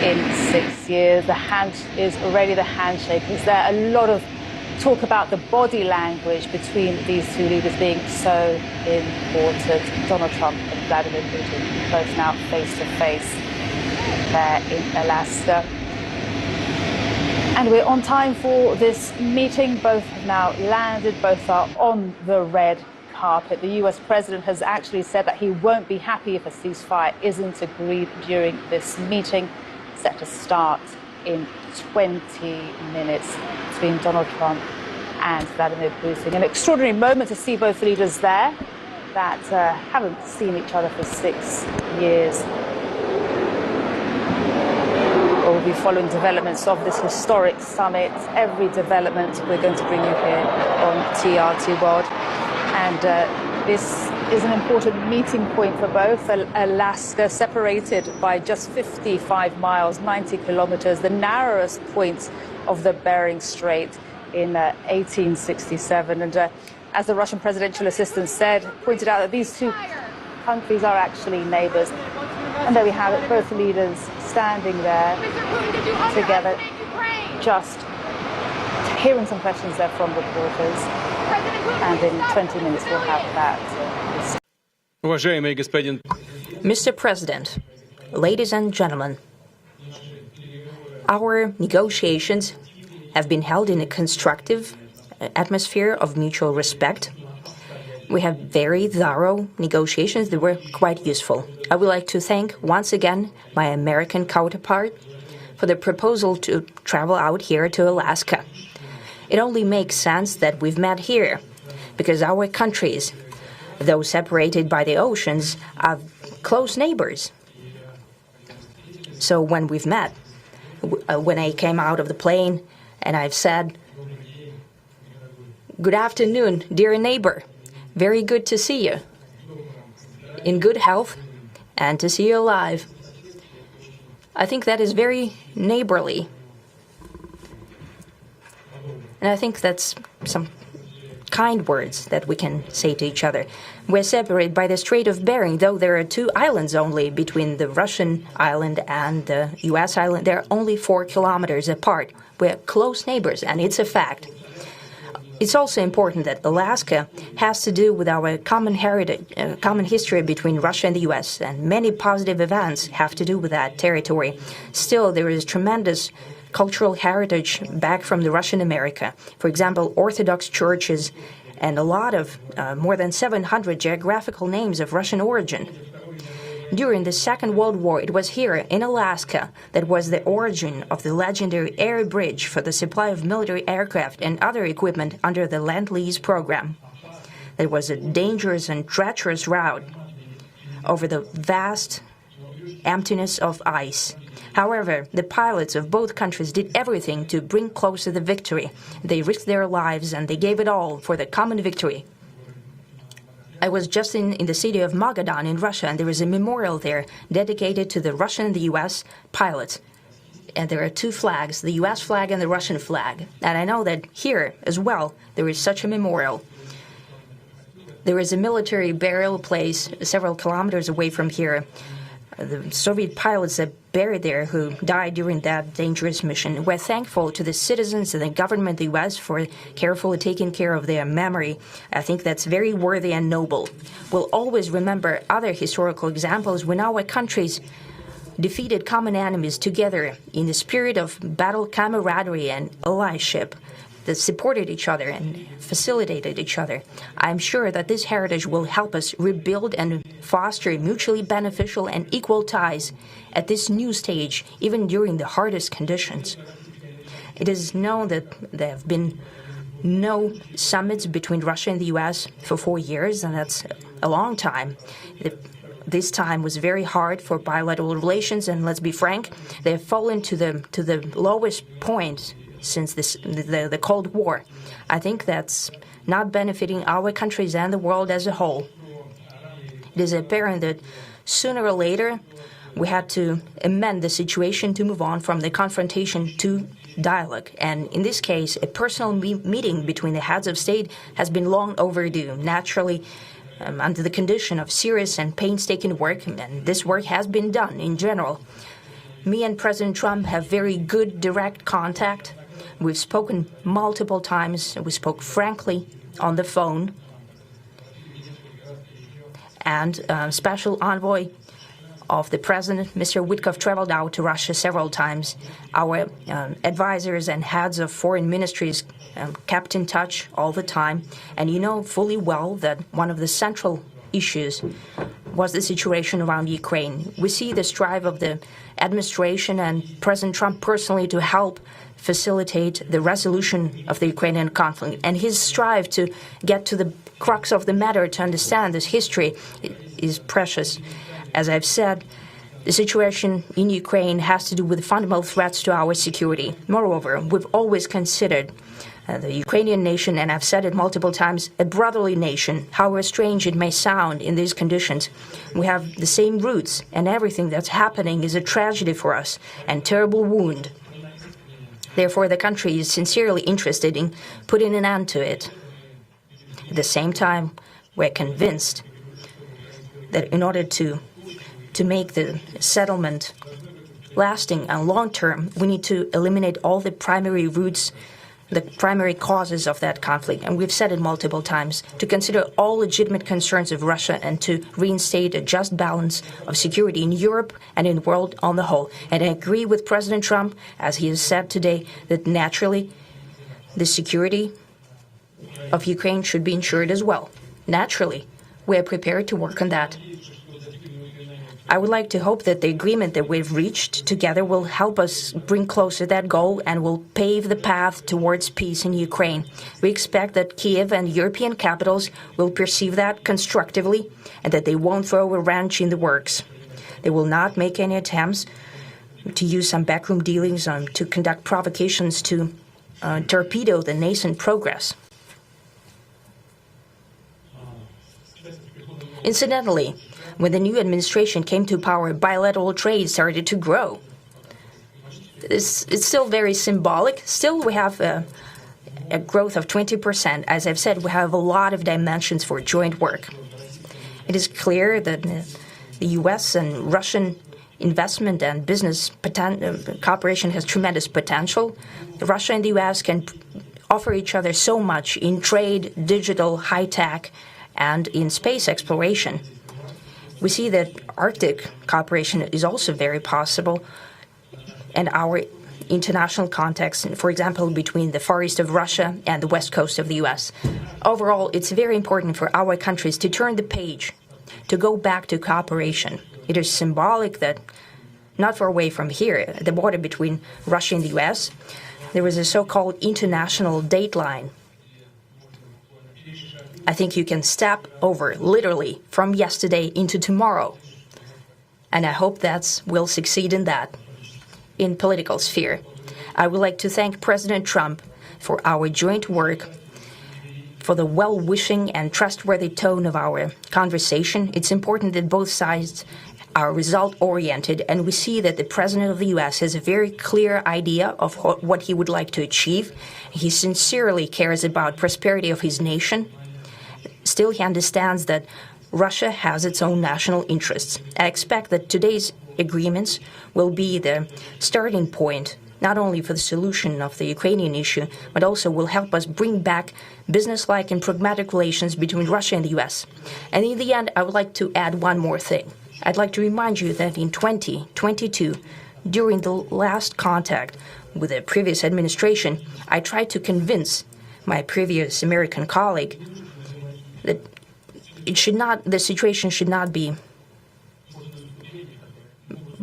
in 6 years. The hand is already the handshake. Is there a lot of talk about the body language between these two leaders being so important? Donald Trump and Vladimir Putin both now face to face there in Alaska. And we're on time for this meeting. Both have now landed, both are on the red carpet. The US president has actually said that he won't be happy if a ceasefire isn't agreed during this meeting, set to start in 20 minutes between Donald Trump and Vladimir Putin. An extraordinary moment to see both leaders there that haven't seen each other for 6 years. We'll be following developments of this historic summit. Every development we're going to bring you here on TRT World. And this is an important meeting point for both. Alaska, separated by just 55 miles, 90 kilometers, the narrowest point of the Bering Strait in 1867. And as the Russian presidential assistant said, pointed out that these two countries are actually neighbors. And there we have it, both leaders standing there together, just hearing some questions there from reporters. And in 20 minutes we'll have that. Mr. President, ladies and gentlemen, our negotiations have been held in a constructive atmosphere of mutual respect. We have very thorough negotiations that were quite useful. I would like to thank once again my American counterpart for the proposal to travel out here to Alaska. It only makes sense that we've met here, because our countries, though separated by the oceans, are close neighbors. So when we've met, when I came out of the plane and I've said, "Good afternoon, dear neighbor. Very good to see you. In good health and to see you alive." I think that is very neighborly. And I think that's some kind words that we can say to each other. We're separated by the Strait of Bering, though there are 2 islands only between the Russian island and the U.S. island. They're only 4 kilometers apart. We're close neighbors, and it's a fact. It's also important that Alaska has to do with our common heritage, common history between Russia and the U.S., and many positive events have to do with that territory. Still, there is tremendous cultural heritage back from the Russian America. For example, Orthodox churches and a lot of, more than 700 geographical names of Russian origin. During the Second World War, it was here in Alaska that was the origin of the legendary air bridge for the supply of military aircraft and other equipment under the Lend-Lease program. It was a dangerous and treacherous route over the vast emptiness of ice. However, the pilots of both countries did everything to bring closer the victory. They risked their lives and they gave it all for the common victory. I was just in the city of Magadan in Russia, and there is a memorial there dedicated to the Russian and the U.S. pilots. And there are 2 flags, the U.S. flag and the Russian flag. And I know that here as well there is such a memorial. There is a military burial place several kilometers away from here. The Soviet pilots that buried there who died during that dangerous mission. We're thankful to the citizens and the government of the U.S. for carefully taking care of their memory. I think that's very worthy and noble. We'll always remember other historical examples when our countries defeated common enemies together in the spirit of battle camaraderie and allyship that supported each other and facilitated each other. I'm sure that this heritage will help us rebuild and foster mutually beneficial and equal ties at this new stage, even during the hardest conditions. It is known that there have been no summits between Russia and the U.S. for 4 years, and that's a long time. This time was very hard for bilateral relations, and let's be frank, they have fallen to the lowest point since the Cold War. I think that's not benefiting our countries and the world as a whole. It is apparent that sooner or later we had to amend the situation to move on from the confrontation to dialogue. And in this case, a personal meeting between the heads of state has been long overdue. Naturally, under the condition of serious and painstaking work, and this work has been done in general. Me and President Trump have very good direct contact. We've spoken multiple times. We spoke frankly on the phone. And Special Envoy of the President, Mr. Witkoff, traveled out to Russia several times. Our advisors and heads of foreign ministries kept in touch all the time. And you know fully well that one of the central issues was the situation around Ukraine. We see the strive of the administration and President Trump personally to help facilitate the resolution of the Ukrainian conflict. And his strive to get to the crux of the matter, to understand this history, is precious. As I've said, the situation in Ukraine has to do with fundamental threats to our security. Moreover, we've always considered the Ukrainian nation, and I've said it multiple times, a brotherly nation, however strange it may sound in these conditions. We have the same roots, and everything that's happening is a tragedy for us and terrible wound. Therefore, the country is sincerely interested in putting an end to it. At the same time, we're convinced that in order to make the settlement lasting and long-term, we need to eliminate all the primary roots, the primary causes of that conflict. And we've said it multiple times, to consider all legitimate concerns of Russia and to reinstate a just balance of security in Europe and in the world on the whole. And I agree with President Trump, as he has said today, that naturally the security of Ukraine should be ensured as well. Naturally, we are prepared to work on that. I would like to hope that the agreement that we've reached together will help us bring closer that goal and will pave the path towards peace in Ukraine. We expect that Kiev and European capitals will perceive that constructively and that they won't throw a wrench in the works. They will not make any attempts to use some backroom dealings to conduct provocations to torpedo the nascent progress. Incidentally, when the new administration came to power, bilateral trade started to grow. It's still very symbolic. Still, we have a growth of 20%. As I've said, we have a lot of dimensions for joint work. It is clear that the U.S. and Russian investment and business cooperation has tremendous potential. Russia and the U.S. can offer each other so much in trade, digital, high-tech, and in space exploration. We see that Arctic cooperation is also very possible, and our international context, for example, between the Far East of Russia and the West Coast of the U.S. Overall, it's very important for our countries to turn the page, to go back to cooperation. It is symbolic that not far away from here, at the border between Russia and the U.S., there was a so-called international date line. I think you can step over, literally, from yesterday into tomorrow. And I hope that we'll succeed in that, in political sphere. I would like to thank President Trump for our joint work, for the well-wishing and trustworthy tone of our conversation. It's important that both sides are result-oriented, and we see that the President of the U.S. has a very clear idea of what he would like to achieve. He sincerely cares about prosperity of his nation. Still, he understands that Russia has its own national interests. I expect that today's agreements will be the starting point, not only for the solution of the Ukrainian issue, but also will help us bring back business-like and pragmatic relations between Russia and the U.S. And in the end, I would like to add one more thing. I'd like to remind you that in 2022, during the last contact with the previous administration, I tried to convince my previous American colleague that the situation should not be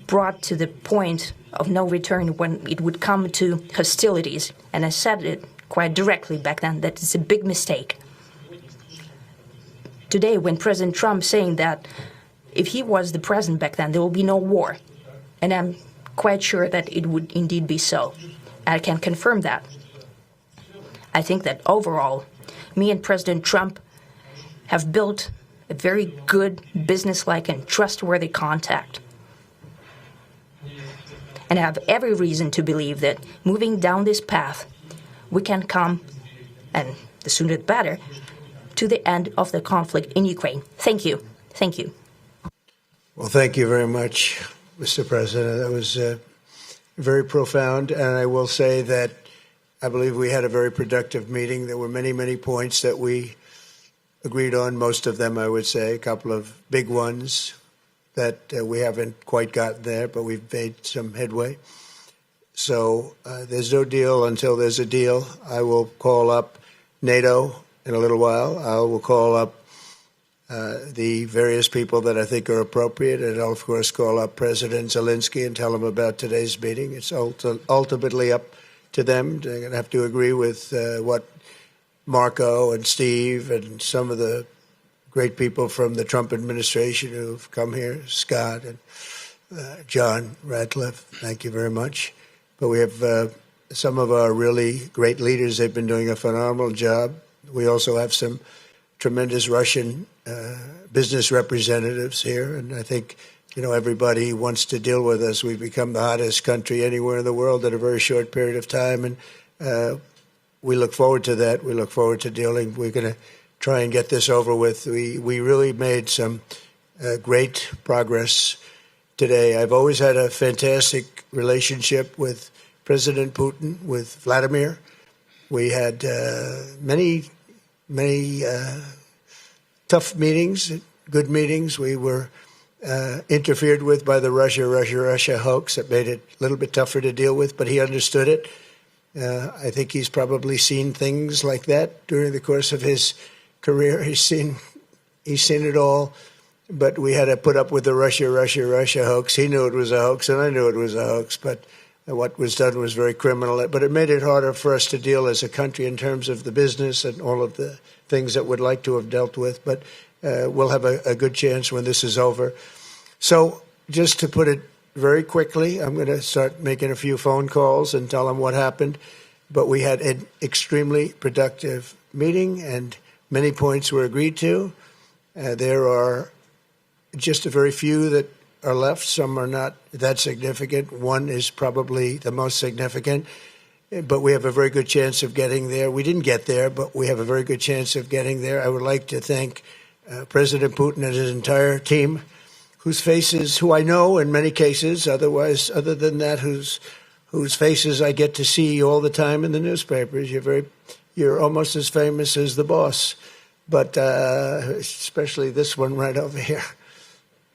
brought to the point of no return when it would come to hostilities. And I said it quite directly back then that it's a big mistake. Today, when President Trump saying that if he was the president back then, there will be no war. And I'm quite sure that it would indeed be so. I can confirm that. I think that overall, me and President Trump have built a very good, business-like and trustworthy contact. And I have every reason to believe that moving down this path, we can come, and the sooner the better, to the end of the conflict in Ukraine. Thank you. Thank you. Well, thank you very much, Mr. President. That was very profound. And I will say that I believe we had a very productive meeting. There were many, many points that we agreed on, most of them, I would say, a couple of big ones that we haven't quite gotten there, but we've made some headway. So there's no deal until there's a deal. I will call up NATO in a little while. I will call up the various people that I think are appropriate, and I'll, of course, call up President Zelensky and tell him about today's meeting. It's ultimately up to them. They're going to have to agree with what Marco and Steve and some of the great people from the Trump administration who've come here, Scott and John Ratcliffe, thank you very much. But we have some of our really great leaders. They've been doing a phenomenal job. We also have some tremendous Russian business representatives here, and I think everybody wants to deal with us. We've become the hottest country anywhere in the world in a very short period of time, and we look forward to that. We look forward to dealing. We're going to try and get this over with. We really made some great progress today. I've always had a fantastic relationship with President Putin, with Vladimir. We had many tough meetings, good meetings. We were interfered with by the Russia hoax. That made it a little bit tougher to deal with, but he understood it. I think he's probably seen things like that during the course of his career. He's seen it all, but we had to put up with the Russia hoax. He knew it was a hoax, and I knew it was a hoax, but what was done was very criminal. But it made it harder for us to deal as a country in terms of the business and all of the things that we'd like to have dealt with. But we'll have a good chance when this is over. So just to put it very quickly, I'm going to start making a few phone calls and tell them what happened. But we had an extremely productive meeting, and many points were agreed to. There are just a very few that are left. Some are not that significant. One is probably the most significant, but we have a very good chance of getting there. We didn't get there, but we have a very good chance of getting there. I would like to thank President Putin and his entire team, whose faces, who I know in many cases, other than that, whose faces I get to see all the time in the newspapers. You're almost as famous as the boss, but especially this one right over here.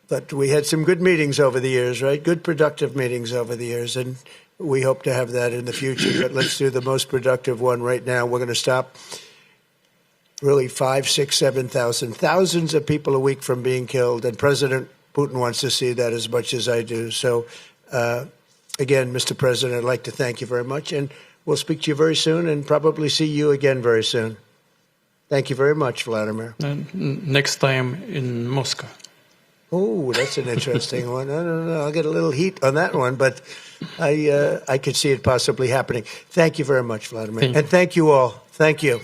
But we had some good meetings over the years, right? Good, productive meetings over the years, and we hope to have that in the future. But let's do the most productive one right now. We're going to stop really 5, 6, 7,000, thousands of people a week from being killed, and President Putin wants to see that as much as I do. So, again, Mr. President, I'd like to thank you very much, and we'll speak to you very soon and probably see you again very soon. Thank you very much, Vladimir. Next time in Moscow. Oh, that's an interesting one. I don't know. I'll get a little heat on that one, but I could see it possibly happening. Thank you very much, Vladimir. And thank you all. Thank you.